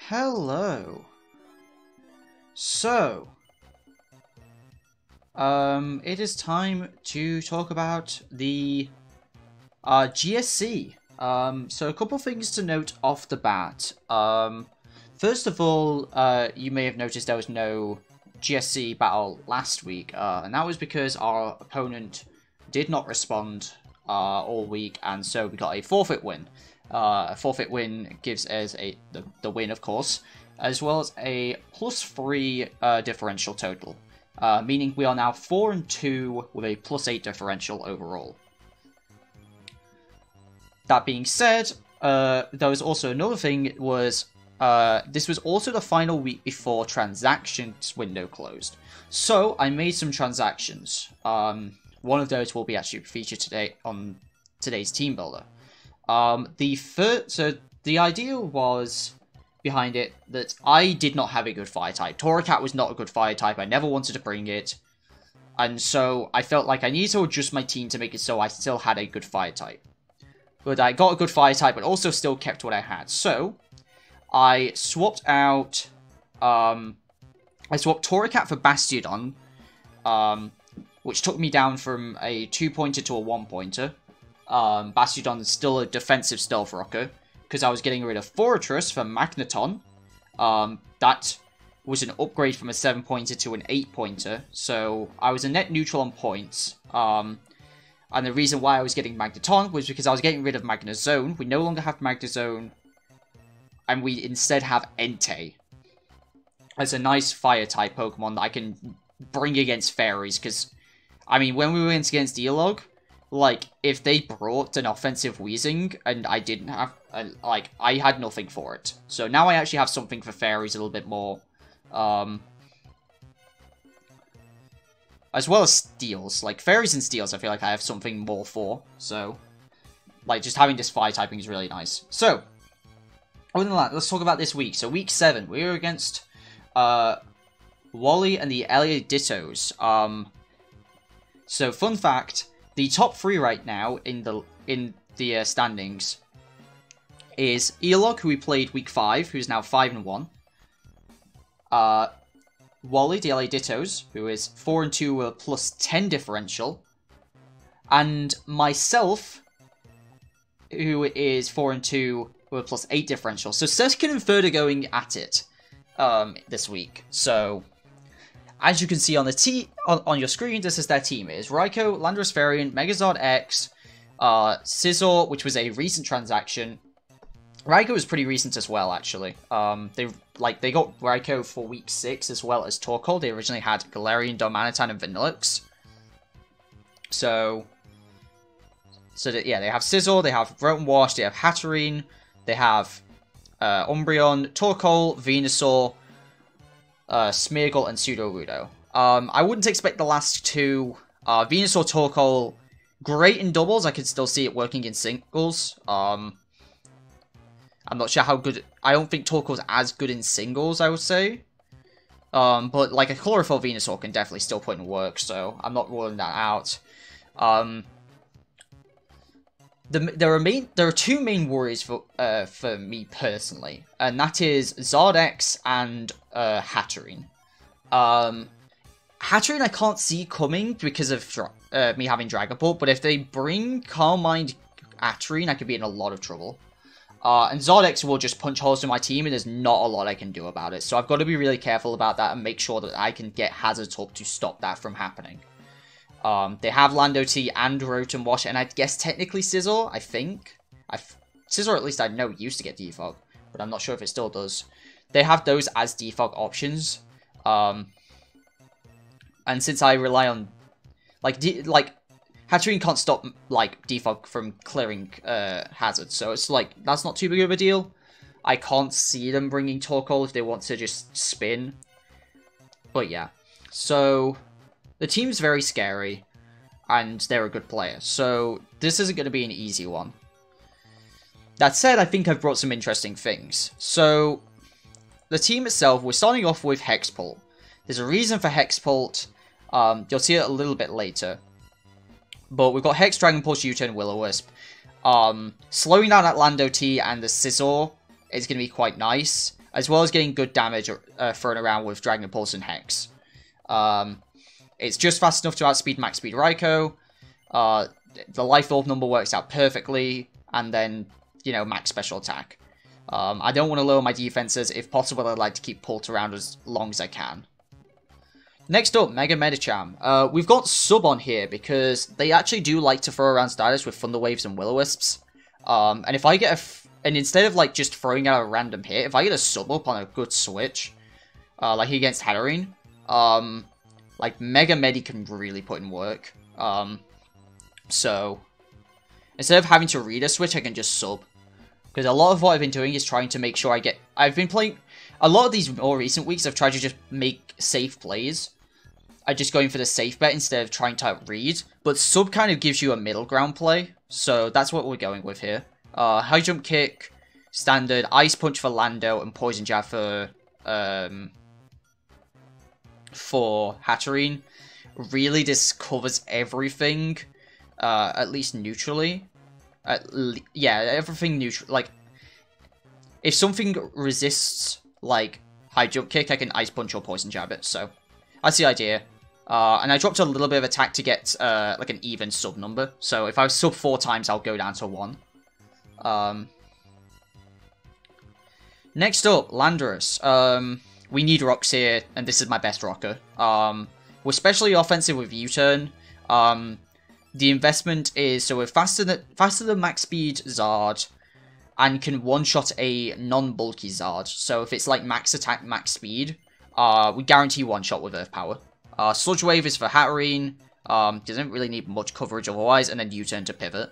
Hello. So, it is time to talk about the GSC. So a couple things to note off the bat. First of all, you may have noticed there was no GSC battle last week, and that was because our opponent did not respond all week, and so we got a forfeit win. A forfeit win gives us the win, of course, as well as a +3 differential total, meaning we are now 4-2 with a +8 differential overall. That being said, there was also another thing, was this was also the final week before transactions window closed. So I made some transactions. One of those will be actually featured today on today's team builder. So the idea was behind it that I did not have a good fire type. Torracat was not a good fire type. I never wanted to bring it. And so I felt like I needed to adjust my team to make it so I still had a good fire type. But I got a good fire type, but also still kept what I had. So I swapped out, I swapped Torracat for Bastiodon, which took me down from a 2-pointer to a 1-pointer. Bastiodon is still a defensive stealth rocker, because I was getting rid of Fortress for Magneton. That was an upgrade from a 7-pointer to an 8-pointer, so I was a net neutral on points. And the reason why I was getting Magneton was because I was getting rid of Magnezone. We no longer have Magnezone, and we instead have Entei as a nice fire-type Pokemon that I can bring against fairies, because, I mean, when we went against Dialog, like, if they brought an offensive Weezing, and I didn't have, like, I had nothing for it. So now I actually have something for fairies a little bit more, as well as steals. Like, fairies and steals, I feel like I have something more for. So, like, just having this fire typing is really nice. So, other than that, let's talk about this week. So, week 7, we were against, Wally and the LA Dittos. So, fun fact, the top 3 right now in the standings is Eolog, who we played week 5, who's now 5-1. Wally, the LA Dittos, who is 4-2 with a +10 differential. And myself, who is 4-2 with a +8 differential. So second and third are going at it this week. So, as you can see on the on your screen, this is their team. It is Raikou, Landorus Variant, Megazord X, Scizor, which was a recent transaction. Raikou was pretty recent as well, actually. They got Raikou for week 6 as well as Torkoal. They originally had Galarian, Darmanitan, and Vanillix. Yeah, they have Scizor, they have Rotom Wash, they have Hatterene, they have Umbreon, Torkoal, Venusaur, Smeargle, and Sudowoodo. I wouldn't expect the last two. Venusaur, Torkoal, great in doubles. I could still see it working in singles. I'm not sure how good. I don't think Torkoal's as good in singles, I would say. But like a Chlorophyll Venusaur can definitely still put in work, so I'm not ruling that out. There are two main worries for me personally, and that is Zardex and Hatterene. Hatterene I can't see coming because of me having Dragon Ball, but if they bring Calm Mind Hatterene, I could be in a lot of trouble. And Zardex will just punch holes in my team, and there's not a lot I can do about it. So I've got to be really careful about that and make sure that I can get Hazards up to stop that from happening. They have Lando T and Rotom Wash, and I guess technically Scizor, I think. Scizor, at least I know, used to get Defog, but I'm not sure if it still does. They have those as Defog options. And since I rely on... Hatterene can't stop, Defog from clearing Hazards, so it's like, that's not too big of a deal. I can't see them bringing Torkoal if they want to just spin. But yeah, so... The team's very scary, and they're a good player, so this isn't going to be an easy one. That said, I think I've brought some interesting things. So, the team itself, we're starting off with Hexpult. There's a reason for Hexpult, you'll see it a little bit later. But we've got Hex, Dragon Pulse, U-Turn, Will-O-Wisp. Slowing down that Lando T and the Scizor is going to be quite nice. as well as getting good damage thrown around with Dragon Pulse and Hex. It's just fast enough to outspeed max speed Raikou. The life orb number works out perfectly, and then, you know, max special attack. I don't want to lower my defenses. If possible, I'd like to keep Pult around as long as I can. Next up, Mega Medicham. We've got Sub on here because they actually do like to throw around status with Thunder Waves and Will-O-Wisps. And if I get and instead of like just throwing out a random hit, if I get a Sub up on a good switch, like against Hatterene, like Mega Medi can really put in work. So instead of having to read a switch, I can just sub. Because a lot of what I've been doing is trying to make sure I've been playing... A lot of these more recent weeks, I've tried to just make safe plays. I'm just going for the safe bet instead of trying to read. But sub kind of gives you a middle ground play. So that's what we're going with here. High Jump Kick, Standard, Ice Punch for Lando, and Poison Jab for Hatterene. Really, this covers everything. At least neutrally. Yeah, everything neutral. Like, if something resists, like, High Jump Kick, I can Ice Punch or Poison Jab it, so that's the idea. And I dropped a little bit of attack to get, like, an even sub number, so if I sub 4 times, I'll go down to 1. Next up, Landorus. We need rocks here, and this is my best rocker. We're especially offensive with U-turn. The investment is, so we're faster than max speed Zard, and can one-shot a non-bulky Zard. So if it's like max attack, max speed, we guarantee one-shot with Earth Power. Sludge Wave is for Hatterene, doesn't really need much coverage otherwise, and then U-turn to pivot.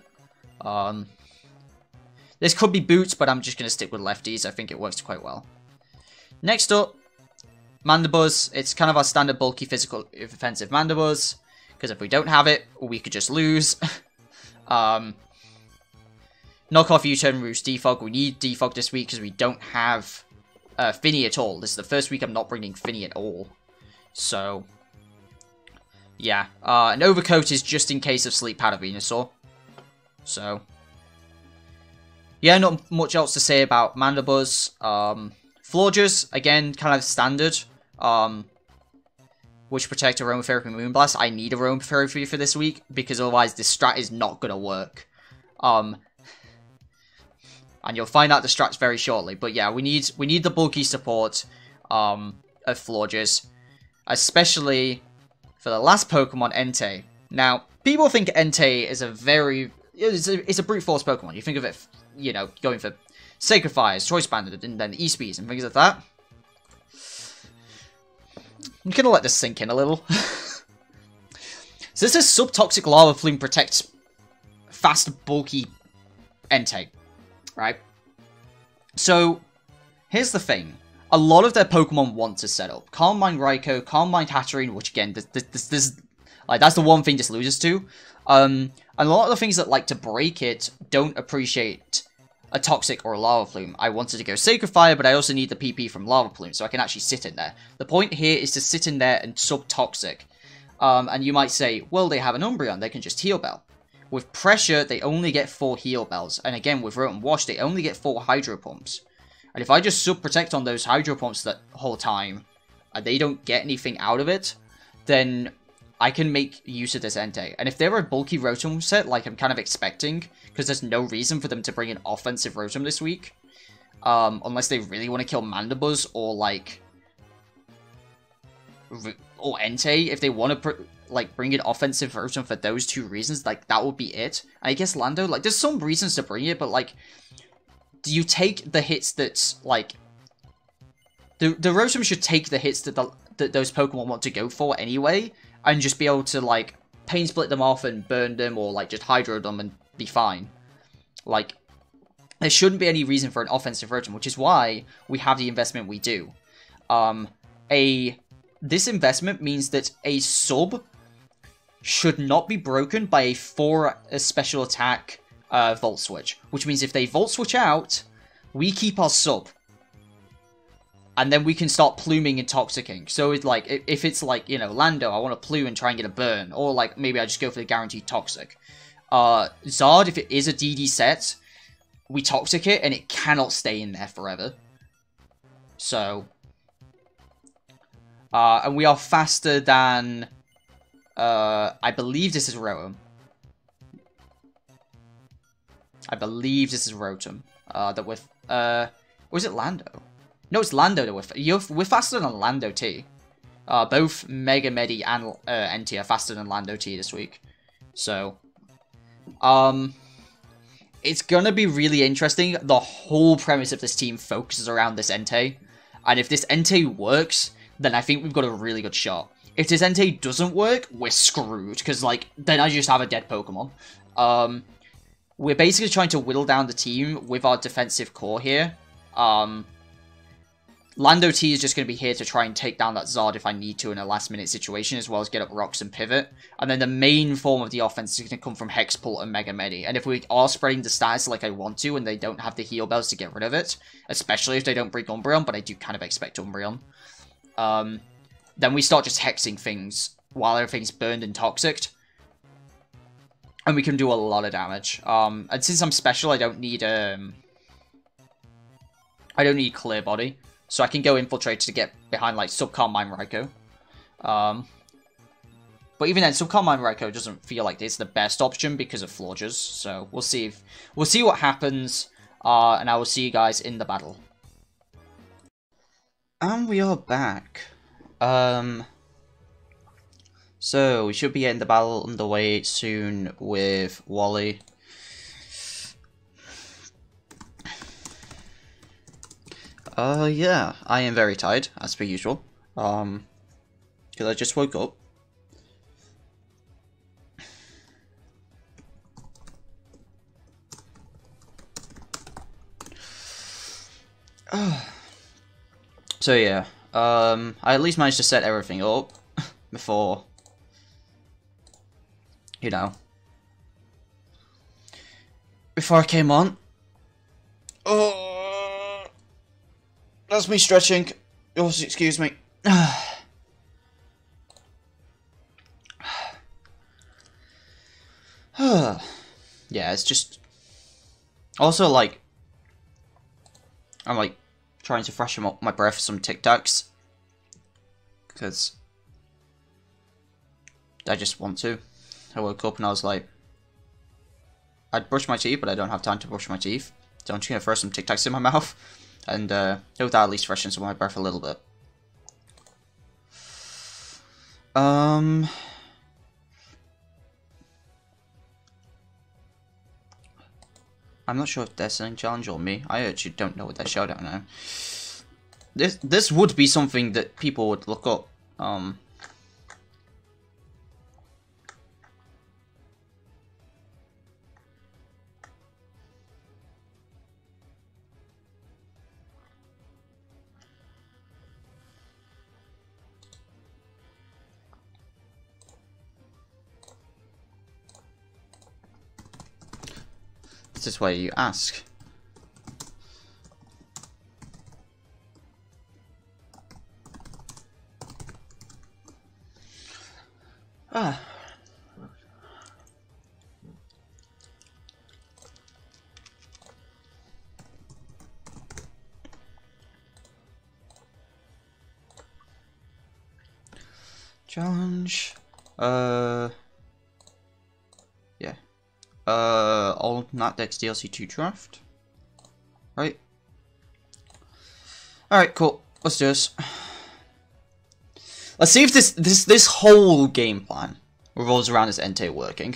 This could be Boots, but I'm just going to stick with lefties, I think it works quite well. Next up, Mandibuzz. It's kind of our standard bulky physical offensive Mandibuzz. Because if we don't have it, we could just lose. Knock off U-turn, Roost, Defog. We need Defog this week because we don't have Finny at all. This is the first week I'm not bringing Finny at all. So, yeah. An Overcoat is just in case of Sleep Powder Venusaur. So, yeah, not much else to say about Mandibuzz. Florges, again, kind of standard. Which protect Aromatherapy Moonblast. I need Aromatherapy for this week, because otherwise this strat is not going to work. And you'll find out the strats very shortly. But yeah, we need the bulky support of Florges. Especially for the last Pokemon, Entei. Now, people think Entei is it's a brute force Pokemon. You think of it, you know, going for Sacred Fires, Choice Banded, and then E-Speeds and things like that. I'm gonna let this sink in a little. So this is Subtoxic Lava Plume protects fast, bulky Entei, right? So, here's the thing. A lot of their Pokemon want to set up. Calm Mind Raikou, Calm Mind Hatterene, which again, that's the one thing this loses to. And a lot of the things that like to break it don't appreciate a Toxic or a Lava Plume. I wanted to go Sacred Fire, but I also need the PP from Lava Plume, so I can actually sit in there. The point here is to sit in there and sub-Toxic. And you might say, well, they have an Umbreon, they can just Heal Bell. With Pressure, they only get 4 Heal Bells. And again, with Rotom Wash, they only get 4 Hydro Pumps. And if I just sub-protect on those Hydro Pumps that whole time, and they don't get anything out of it, then I can make use of this Entei. And if they're a bulky Rotom set, like I'm kind of expecting, because there's no reason for them to bring an offensive Rotom this week, unless they really want to kill Mandibuzz, or like, or Entei, if they want to like bring an offensive Rotom for those 2 reasons, like that would be it. And I guess Lando, like there's some reasons to bring it, but like, do you take the hits that's like, the Rotom should take the hits that those Pokemon want to go for anyway, and just be able to, like, Pain Split them off and burn them, or, like, just Hydro them and be fine. Like, there shouldn't be any reason for an offensive Rotom, which is why we have the investment we do. This investment means that a sub should not be broken by a 4 special attack Volt Switch. Which means if they Volt Switch out, we keep our sub. And then we can start pluming and toxicking. So it's like, if it's like, you know, Lando, I want to plume and try and get a burn. Or like, maybe I just go for the guaranteed toxic. Zard, if it is a DD set, we toxic it and it cannot stay in there forever. So, and we are faster than, I believe this is Rotom. I believe this is Rotom. That we're, or is it Lando? No, it's Lando that we're faster than Lando T. Both Mega Medi and NT are faster than Lando T this week. So, it's gonna be really interesting. The whole premise of this team focuses around this Entei. And if this Entei works, then I think we've got a really good shot. If this Entei doesn't work, we're screwed. Because, like, then I just have a dead Pokemon. We're basically trying to whittle down the team with our defensive core here. Lando T is just going to be here to try and take down that Zard if I need to in a last-minute situation, as well as get up rocks and pivot. And then the main form of the offense is going to come from Hexpult and Mega Medi. And if we are spreading the stats like I want to, and they don't have the heal bells to get rid of it, especially if they don't bring Umbreon, but I do kind of expect Umbreon, then we start just hexing things while everything's burned and toxic. And we can do a lot of damage. And since I'm special, I don't need Clear Body. So I can go Infiltrate to get behind, like, Subcalm Mind Raikou. But even then, Subcalm Mind Raikou doesn't feel like it's the best option because of Florges. So we'll see what happens. And I will see you guys in the battle. And we are back. So we should be getting the battle underway soon with Wally. Yeah, I am very tired, as per usual. Because I just woke up. So yeah, I at least managed to set everything up before, you know, before I came on. Oh. That's me stretching. Oh, excuse me. Yeah, it's just... Also, like... I'm, like, trying to freshen up my breath with some Tic Tacs. Because... I just want to. I woke up and I was like... I'd brush my teeth, but I don't have time to brush my teeth. So I'm just going to throw some Tic Tacs in my mouth. And hope that at least freshens my breath a little bit. I'm not sure if they're selling challenge or me. I actually don't know what they're shouting out now. This would be something that people would look up. This is where you ask. Challenge. Yeah. All Natdex DLC 2 draft. Right. Alright, cool. Let's do this. Let's see if this whole game plan revolves around this Entei working.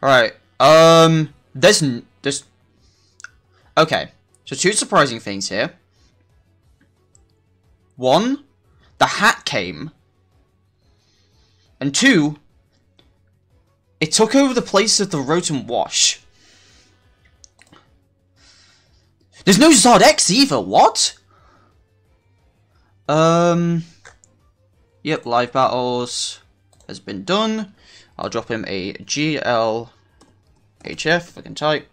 Alright. There's okay. So two surprising things here. One, the hat came. And two, it took over the place of the Rotom Wash. There's no Zard X either, what? Yep, live battles has been done. I'll drop him a GLHF, if I can type.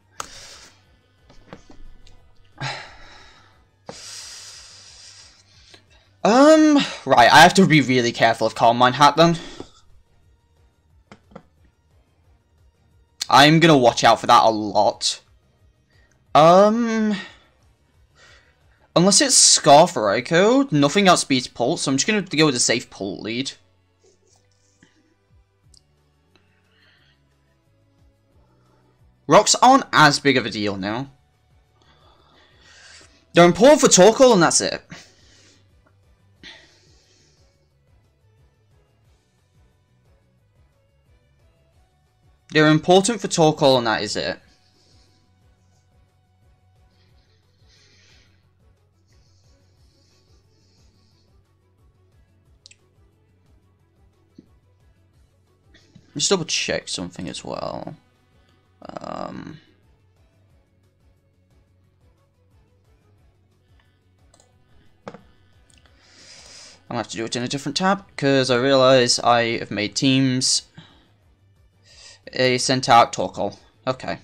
Right, I have to be really careful of Calm Mind Hat then. I'm gonna watch out for that a lot. Unless it's Scarf or Echo, nothing outspeeds Pulse, so I'm just gonna go with a safe Pult lead. Rocks aren't as big of a deal now. They're important for Torkoal, and that's it. They're important for Torkoal, and that is it. Just double check something as well. I'm gonna have to do it in a different tab because I realize I have made teams. A sent out Torkoal. Okay.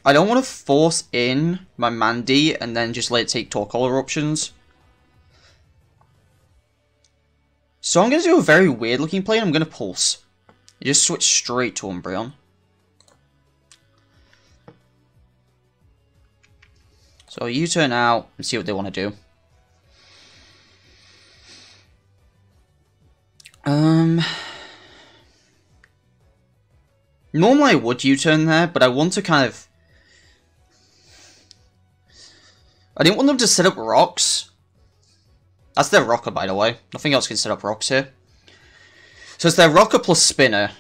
I don't want to force in my Mandy and then just let it take Torkoal eruptions. So I'm going to do a very weird looking play and I'm going to Pulse. You just switch straight to Umbreon. So you turn out and see what they want to do. Normally I would U-turn there, but I want to kind of... I didn't want them to set up rocks. That's their rocker, by the way. Nothing else can set up rocks here. So it's their rocker plus spinner.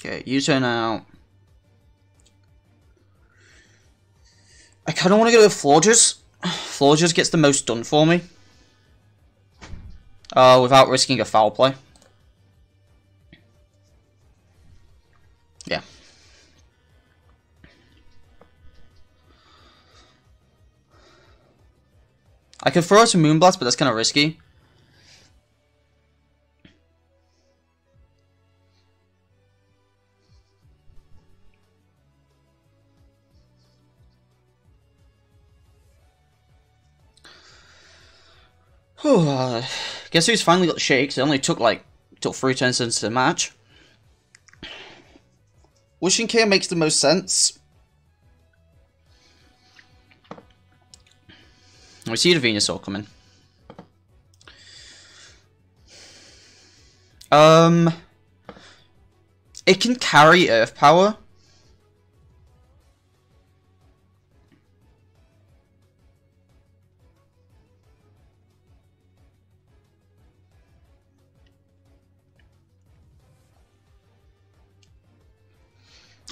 Okay, you turn out. I kind of want to go with Florges. Florges gets the most done for me. Without risking a foul play. Yeah. I could throw out a Moonblast, but that's kind of risky. Guess who's finally got the shakes? It only took like till 3 turns into the match. Wishing Care makes the most sense. We see the Venusaur coming. It can carry Earth Power.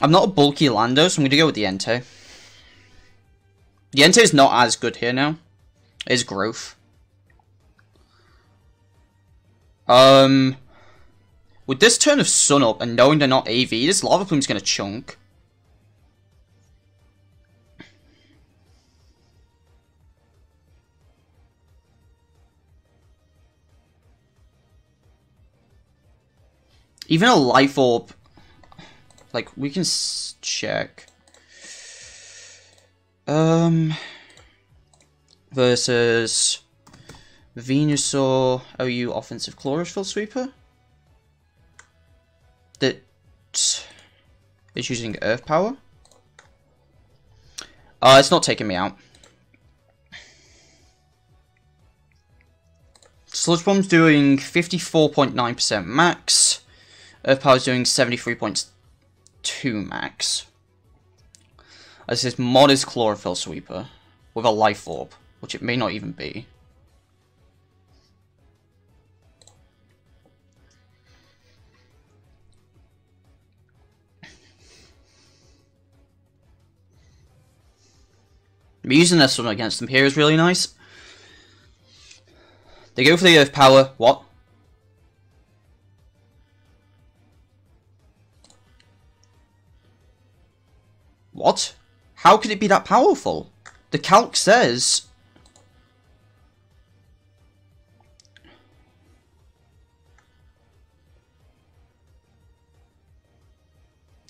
I'm not a bulky Lando, so I'm going to go with the Entei. The Entei is not as good here now. It's growth. With this turn of Sun up and knowing they're not AV, this Lava Plume's going to chunk. Even a Life Orb... Like, we can check. Versus Venusaur OU offensive Chlorophyll Sweeper. That is using Earth Power. It's not taking me out. Sludge Bomb's doing 54.9% max. Earth Power's doing 73.2 max. As this mod is Chlorophyll Sweeper with a Life Orb, which it may not even be. Using this one against them here is really nice. They go for the Earth Power. What? What? How could it be that powerful? The calc says...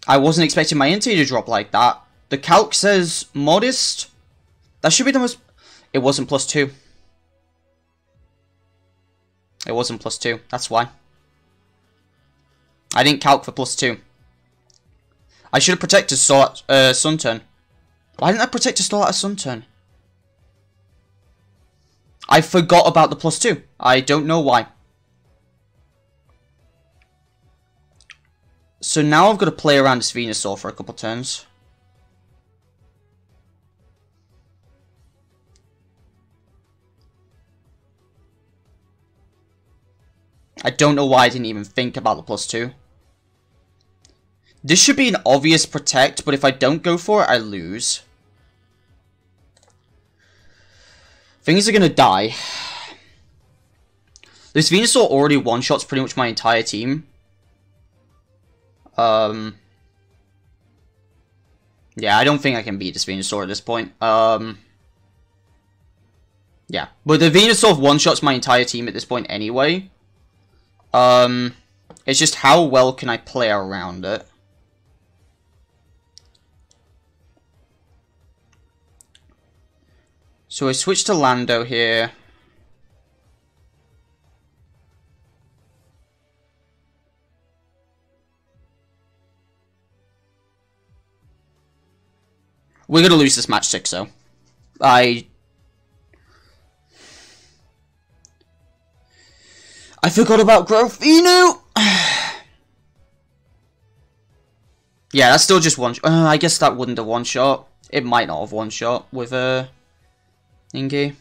I wasn't expecting my NT to drop like that. The calc says modest. That should be the most... It wasn't +2. It wasn't +2. That's why. I didn't calc for +2. I should have protected Sun Turn. Why didn't I protect a Stall at a Sun Turn? I forgot about the +2. I don't know why. So now I've got to play around this Venusaur for a couple turns. I don't know why I didn't even think about the +2. This should be an obvious protect, but if I don't go for it, I lose. Things are going to die. This Venusaur already one-shots pretty much my entire team. Yeah, I don't think I can beat this Venusaur at this point. Yeah, but the Venusaur one-shots my entire team at this point anyway. It's just how well can I play around it. So I switch to Lando here. We're going to lose this match 6-0. I forgot about Growthinu! Yeah, that's still just one... I guess that wouldn't have one-shot. It might not have one-shot with Ingy.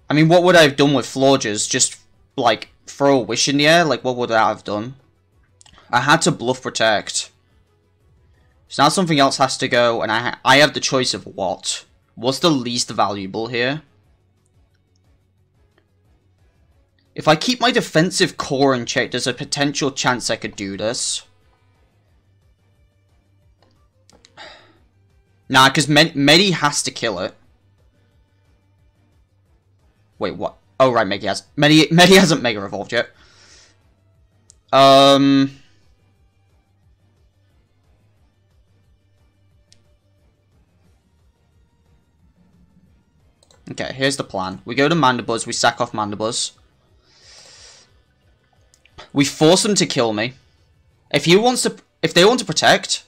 I mean, what would I have done with Florges? Just, like, throw a Wish in the air? Like, what would that have done? I had to Bluff Protect. So now something else has to go, and I have the choice of what. What's the least valuable here? If I keep my defensive core in check, there's a potential chance I could do this. Nah, because Medi has to kill it. Wait, what? Oh, right, Medi hasn't Mega Evolved yet. Okay, here's the plan. We go to Mandibuzz, we sack off Mandibuzz. We force them to kill me. If they want to protect...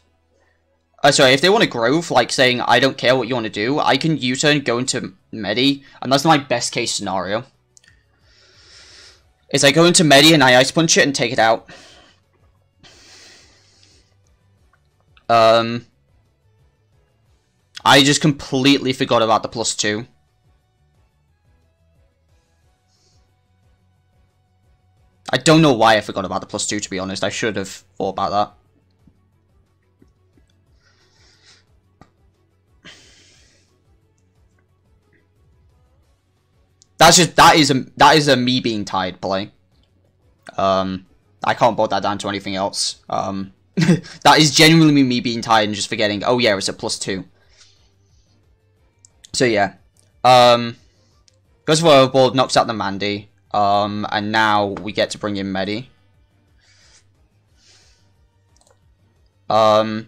sorry, if they want to Growth, like saying, I don't care what you want to do, I can U-turn, go into Medi, and that's my best case scenario. Is I go into Medi and I Ice Punch it and take it out. I just completely forgot about the +2. I don't know why I forgot about the +2, to be honest. I should have thought about that. That is a me being tired play. I can't boil that down to anything else. That is genuinely me being tired and just forgetting, oh yeah, it's a +2. So yeah. Goes for Overboard, knocks out the Mandy. And now we get to bring in Medi. And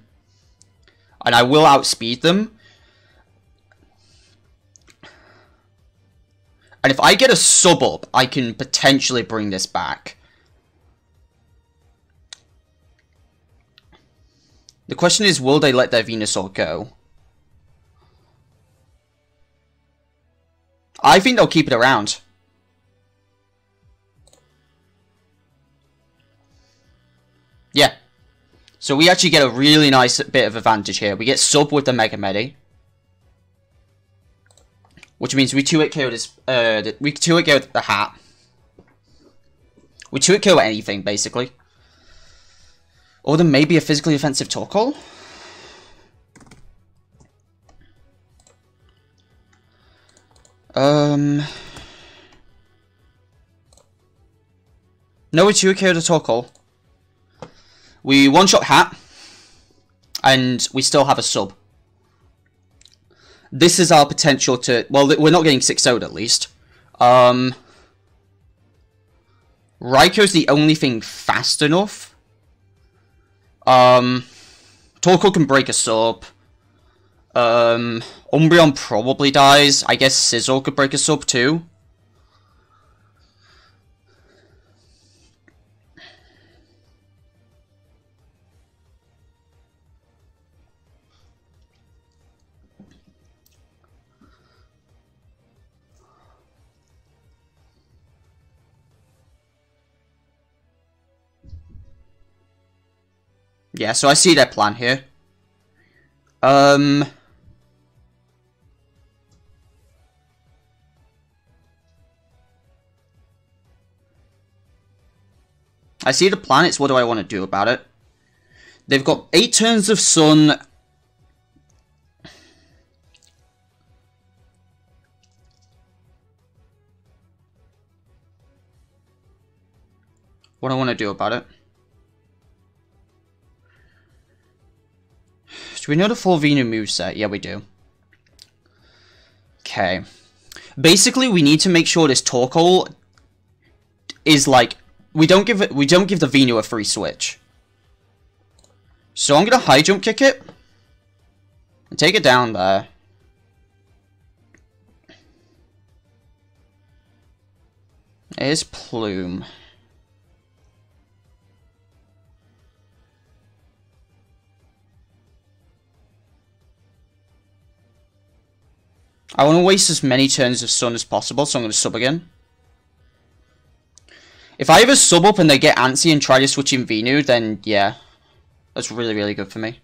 I will outspeed them. And if I get a sub up, I can potentially bring this back. The question is, will they let their Venusaur go? I think they'll keep it around. Yeah. So we actually get a really nice bit of advantage here. We get sub with the Mega Medi. Which means we 2-hit KO this, we 2-hit KO the hat. We 2-hit KO anything, basically. Or then maybe a physically offensive Torkoal? No, it's you here to Torkoal. We one-shot Hat, and we still have a sub. This is our potential to... Well, we're not getting 6-0'd at least. Raico's the only thing fast enough. Torkoal can break a sub. Umbreon probably dies. I guess Sizzle could break a sub too. Yeah, so I see their plan here. I see the planets. What do I want to do about it? They've got 8 turns of Sun. What do I want to do about it? Do we know the full Venu moveset? Yeah, we do. Okay. Basically, we need to make sure this Torkoal is like... We don't give the Venu a free switch. So I'm gonna high jump kick it and take it down there. Here's Plume. I want to waste as many turns of Sun as possible, so I'm going to sub again. If I ever sub up and they get antsy and try to switch in Venu, then yeah. That's really, really good for me.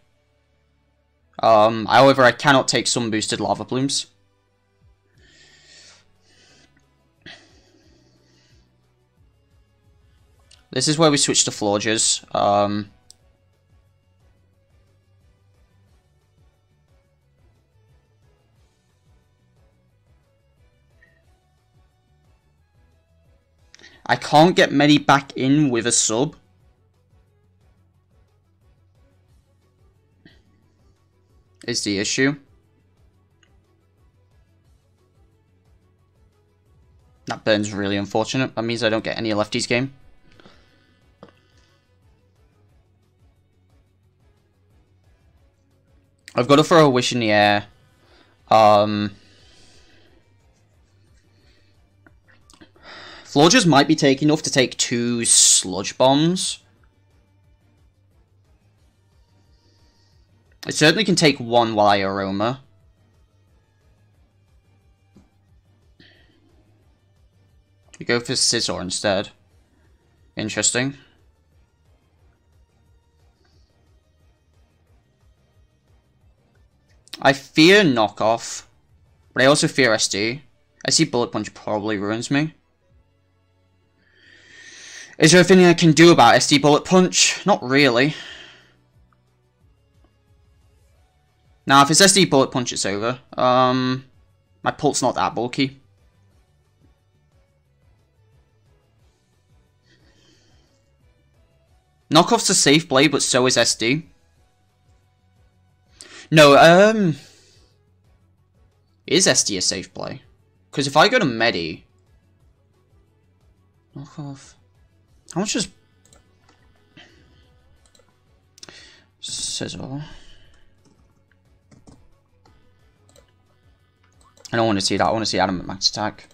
However, I cannot take Sun boosted Lava Plumes. This is where we switch to Florges. I can't get many back in with a sub. Is the issue. That burn's really unfortunate. That means I don't get any lefties game. I've got to throw a wish in the air. Florges might be taking enough to take 2 Sludge Bombs. I certainly can take 1 while I Aroma. We go for Scizor instead. Interesting. I fear Knockoff, but I also fear SD. I see Bullet Punch probably ruins me. Is there anything I can do about SD Bullet Punch? Not really. Now, if it's SD Bullet Punch, it's over. My pult's not that bulky. Knockoff's a safe play, but so is SD. No, is SD a safe play? Because if I go to Medi... Knockoff... How much is... Sizzle... I don't want to see that. I want to see Adam at max attack.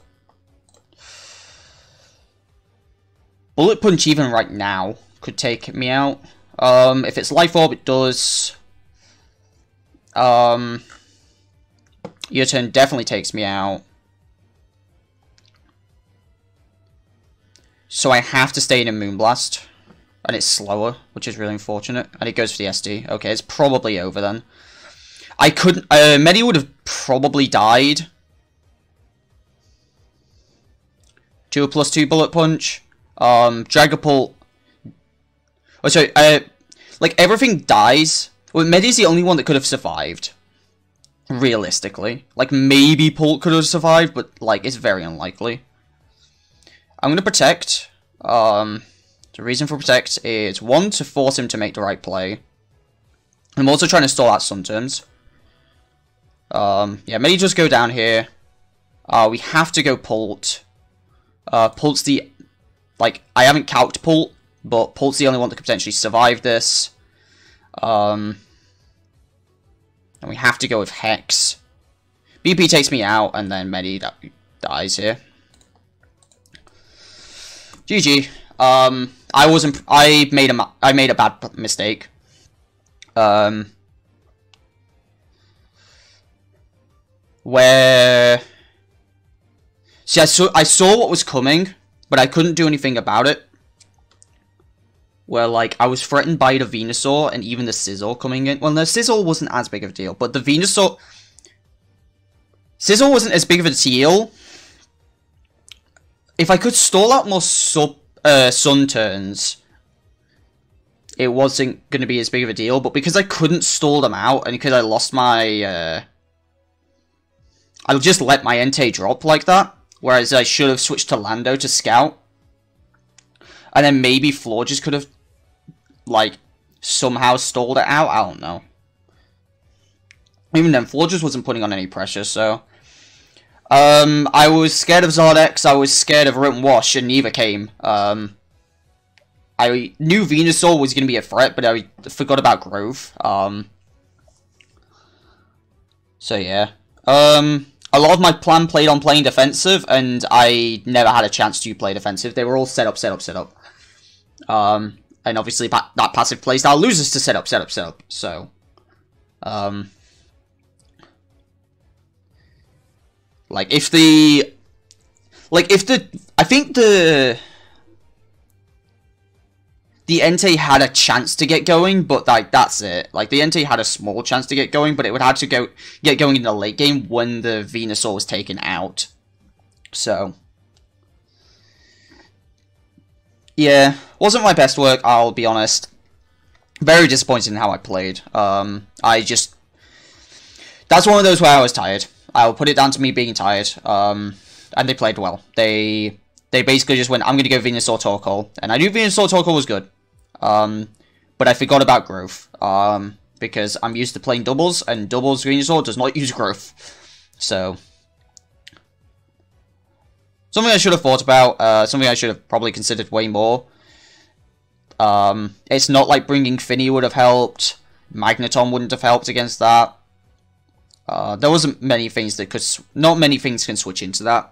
Bullet Punch even right now could take me out. If it's Life Orb, it does. Your turn definitely takes me out. So I have to stay in a Moonblast. And it's slower, which is really unfortunate. And it goes for the SD. Okay, it's probably over then. I couldn't... Medi would have probably died. 2+2 Bullet Punch. Dragapult... Oh, sorry. Like, everything dies. Well, Medi's the only one that could have survived. Realistically. Like, maybe Pult could have survived, but, like, it's very unlikely. I'm going to protect. The reason for protect is, 1, to force him to make the right play. I'm also trying to stall out Sun turns. Yeah, maybe just go down here. We have to go Pult. Pult's the... Like, I haven't calced Pult, but Pult's the only one that could potentially survive this. And we have to go with Hex. BP takes me out, and then Medi dies here. GG. I made a bad mistake. Where... See, I saw what was coming, but I couldn't do anything about it. Where, like, I was threatened by the Venusaur and even the Sizzle coming in. Well, the Sizzle wasn't as big of a deal, but the Venusaur... Sizzle wasn't as big of a deal. If I could stall out more Sun turns, it wasn't going to be as big of a deal. But because I couldn't stall them out, and because I lost my... I'll just let my Entei drop like that. Whereas I should have switched to Lando to scout. And then maybe Florges could have, like, somehow stalled it out. I don't know. Even then, Florges wasn't putting on any pressure, so... I was scared of Zardex, I was scared of Root and Wash, and neither came. I knew Venusaur was going to be a threat, but I forgot about Grove. So, yeah. A lot of my plan played on playing defensive, and I never had a chance to play defensive. They were all set up, set up, set up. And obviously that passive playstyle loses to set up, set up, set up. So, I think the Entei had a chance to get going, but like that's it. Like the Entei had a small chance to get going, but it would have to get going in the late game when the Venusaur was taken out. So yeah, wasn't my best work, I'll be honest. Very disappointed in how I played. That's one of those where I was tired. I'll put it down to me being tired. And they played well. They basically just went, I'm going to go Venusaur Torkoal. And I knew Venusaur Torkoal was good. But I forgot about Growth. Because I'm used to playing doubles, and doubles Venusaur does not use Growth. So, something I should have thought about. Something I should have probably considered way more. It's not like bringing Finny would have helped. Magneton wouldn't have helped against that. There wasn't many things that could... Not many things can switch into that.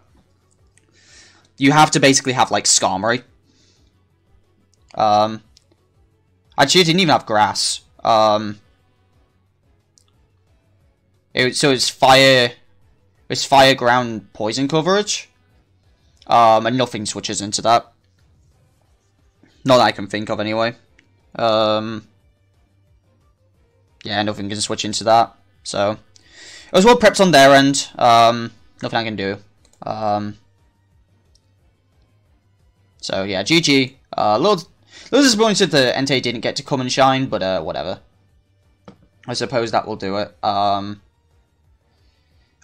You have to basically have, like, Skarmory. Actually, I didn't even have Grass. So it's Fire... It's Fire, Ground, Poison coverage. And nothing switches into that. Not that I can think of, anyway. Yeah, nothing can switch into that. So... It was well prepped on their end. Nothing I can do. So yeah, GG. A little disappointed that Entei didn't get to come and shine, but whatever. I suppose that will do it. And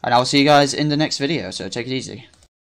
I'll see you guys in the next video, so take it easy.